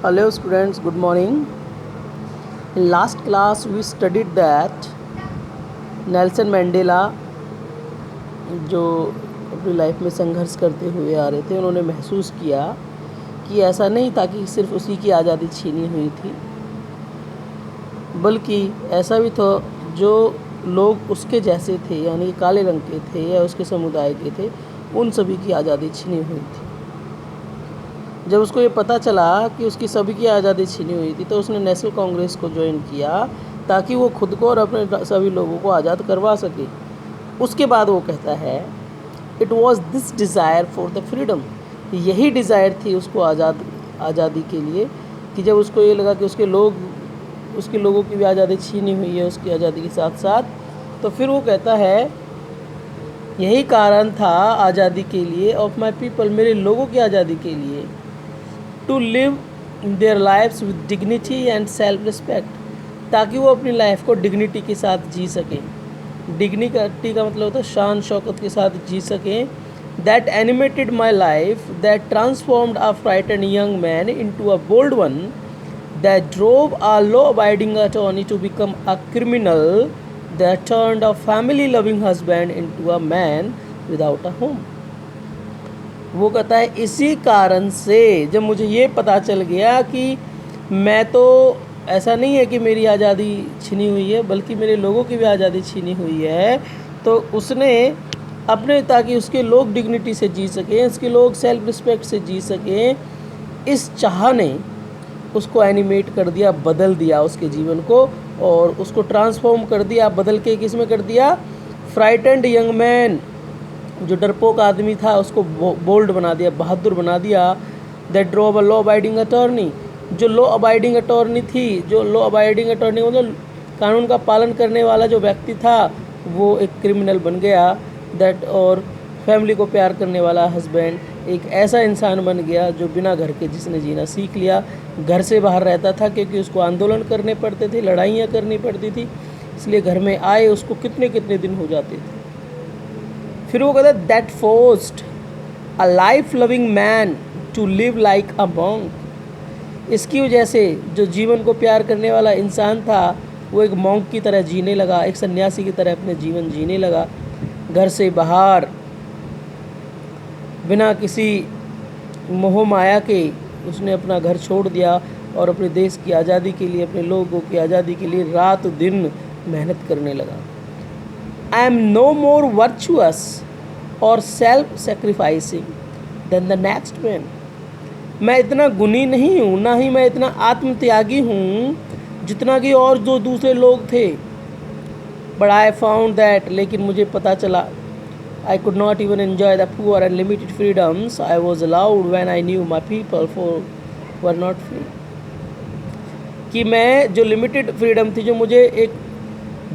Hello students, good morning. In last class we studied that Nelson Mandela जो अपनी life में संघर्ष करते हुए आ रहे थे, उन्होंने महसूस किया कि ऐसा नहीं था कि सिर्फ उसी की आज़ादी छीनी हुई थी, बल्कि ऐसा भी था जो लोग उसके जैसे थे, यानी काले रंग के थे या उसके समुदाय के थे, उन सभी की आज़ादी छीनी हुई थी। जब उसको ये पता चला कि उसकी सभी की आज़ादी छीनी हुई थी, तो उसने नेशनल कांग्रेस को ज्वाइन किया ताकि वो खुद को और अपने सभी लोगों को आज़ाद करवा सके। उसके बाद वो कहता है, it was this desire for the freedom, यही डिज़ायर थी उसको आज़ादी के लिए, कि जब उसको ये लगा कि उसके लोगों की भी आज़ादी छीनी हुई है उसकी आज़ादी के साथ साथ, तो फिर वो कहता है यही कारण था आज़ादी के लिए, ऑफ माई पीपल, मेरे लोगों की आज़ादी के लिए, to live their lifes with dignity and self respect, ताकि वो अपनी लाइफ को डिग्निटी के साथ जी सकें। डिग्निटी का मतलब होता है शान शौकत के साथ जी सकें। That animated my life, that transformed a frightened young man into a bold one, that drove a law abiding attorney to become a criminal, that turned a family loving husband into a man without a home. वो कहता है इसी कारण से जब मुझे ये पता चल गया कि मैं तो, ऐसा नहीं है कि मेरी आज़ादी छीनी हुई है, बल्कि मेरे लोगों की भी आज़ादी छीनी हुई है, तो उसने अपने, ताकि उसके लोग डिग्निटी से जी सकें, उसके लोग सेल्फ रिस्पेक्ट से जी सकें, इस चाह ने उसको एनिमेट कर दिया, बदल दिया उसके जीवन को, और उसको ट्रांसफॉर्म कर दिया। बदल के किस में कर दिया? फ्राइटेंड यंग मैन, जो डरपोक आदमी था उसको बोल्ड बना दिया, बहादुर बना दिया। That drove a law abiding attorney, जो लॉ अबाइडिंग अटॉर्नी थी, जो लॉ अबाइडिंग अटॉर्नी मतलब कानून का पालन करने वाला जो व्यक्ति था, वो एक क्रिमिनल बन गया। दैट, और फैमिली को प्यार करने वाला हस्बैंड एक ऐसा इंसान बन गया जो बिना घर के, जिसने जीना सीख लिया, घर से बाहर रहता था क्योंकि उसको आंदोलन करने पड़ते थे, लड़ाइयाँ करनी पड़ती थी, इसलिए घर में आए उसको कितने कितने दिन हो जाते थे। फिर वो कहता है that forced a life loving man to live like a monk, इसकी वजह से जो जीवन को प्यार करने वाला इंसान था वो एक मॉन्क की तरह जीने लगा, एक सन्यासी की तरह अपने जीवन जीने लगा। घर से बाहर बिना किसी मोह माया के उसने अपना घर छोड़ दिया और अपने देश की आज़ादी के लिए, अपने लोगों की आज़ादी के लिए रात दिन मेहनत करने लगा। I am no more virtuous और self sacrificing than the next man, मैं इतना गुणी नहीं हूँ, ना ही मैं इतना आत्मत्यागी हूँ जितना कि और जो दूसरे लोग थे। बट आई फाउंड दैट, लेकिन मुझे पता चला, I could not even enjoy the poor and limited freedoms I was allowed when I knew my people for were not free, कि मैं जो लिमिटेड फ्रीडम थी, जो मुझे एक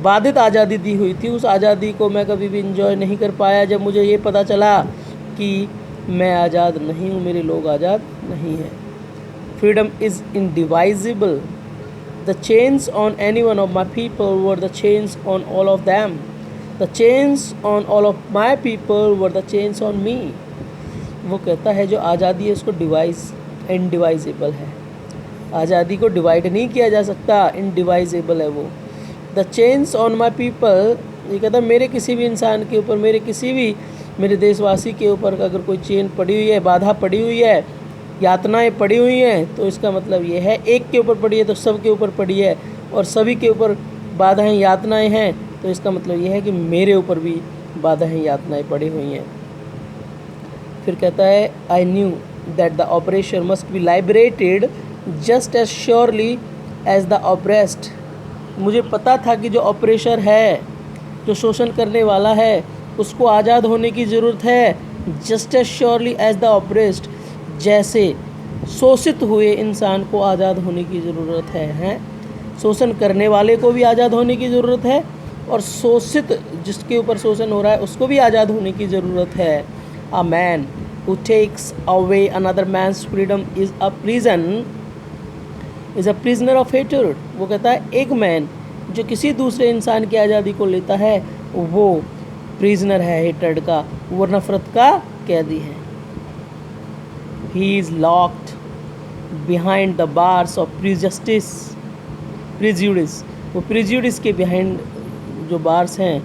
बाधित आज़ादी दी हुई थी, उस आज़ादी को मैं कभी भी इंजॉय नहीं कर पाया जब मुझे ये पता चला कि मैं आज़ाद नहीं हूँ, मेरे लोग आज़ाद नहीं हैं। Freedom is indivisible, the chains on any one of my people were the chains on all of them, the chains on all of my people were the chains on me. वो कहता है जो आज़ादी है उसको इनडिवाइजेबल है, आज़ादी को डिवाइड नहीं किया जा सकता, इनडिवाइजेबल है वो। The chains on my people, ये कहता है मेरे किसी भी इंसान के ऊपर, मेरे देशवासी के ऊपर अगर कोई चेन पड़ी हुई है, बाधा पड़ी हुई है, यातनाएं पड़ी हुई हैं, तो इसका मतलब ये है एक के ऊपर पड़ी है तो सब के ऊपर पड़ी है, और सभी के ऊपर बाधाएं यातनाएं हैं, तो इसका मतलब ये है कि मेरे ऊपर भी बाधाएं यातनाएं पड़ी हुई हैं। फिर कहता है I knew that the oppressor must be liberated just as surely as the oppressed, मुझे पता था कि जो ऑपरेशर है, जो शोषण करने वाला है, उसको आज़ाद होने की ज़रूरत है, just as surely as the oppressed, जैसे शोषित हुए इंसान को आज़ाद होने की ज़रूरत है, शोषण करने वाले को भी आज़ाद होने की ज़रूरत है, और शोषित जिसके ऊपर शोषण हो रहा है उसको भी आज़ाद होने की ज़रूरत है। A man who takes away another man's freedom is a prisoner of hatred, वो कहता है एक मैन जो किसी दूसरे इंसान की आज़ादी को लेता है वो प्रिजनर है हेटर्ड का, वो नफरत का कैदी है। He is locked behind the bars of prejudice, वो प्रिजुडिस के बिहाइंड जो बार्स हैं,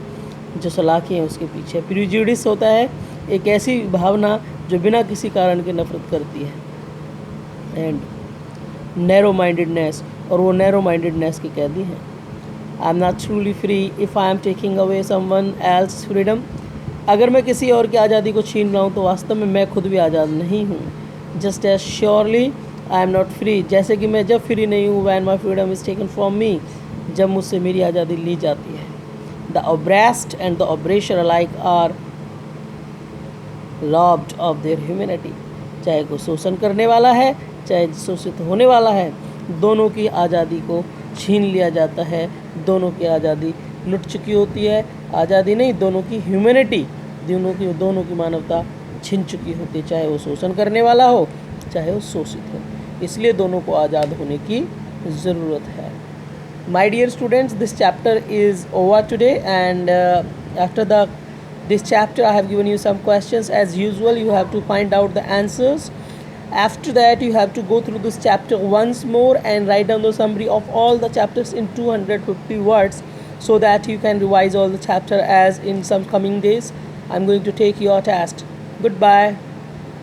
जो सलाखें हैं, उसके पीछे। प्रिजुडिस होता है एक ऐसी भावना जो बिना किसी कारण के नफरत करती है, एंड नैरो माइंडेडनेस, और वो नैरो माइंडेडनेस के कैदी हैं। आई am not truly free if I am taking away someone else freedom. अगर मैं किसी और की आज़ादी को छीन रहा हूँ तो वास्तव में मैं खुद भी आज़ाद नहीं हूँ। Just as surely I am not free, जैसे कि मैं जब फ्री नहीं हूँ when my freedom is taken from me, जब मुझसे मेरी आज़ादी ली जाती है। The oppressed and the oppressor alike are robbed of their humanity. चाहे कोई शोषण करने वाला है, चाहे शोषित होने वाला है, दोनों की आज़ादी को छीन लिया जाता है, दोनों की आज़ादी लुट चुकी होती है। आज़ादी नहीं, दोनों की ह्यूमैनिटी, दोनों की मानवता छीन चुकी होती है, चाहे वो शोषण करने वाला हो, चाहे वो शोषित हो। इसलिए दोनों को आज़ाद होने की ज़रूरत है। My dear students, this chapter is over today, and after this chapter I have given you some questions. As usual, you have to find out the answers. After that, you have to go through this chapter once more and write down the summary of all the chapters in 250 words, so that you can revise all the chapter as in some coming days I'm going to take your test. Goodbye.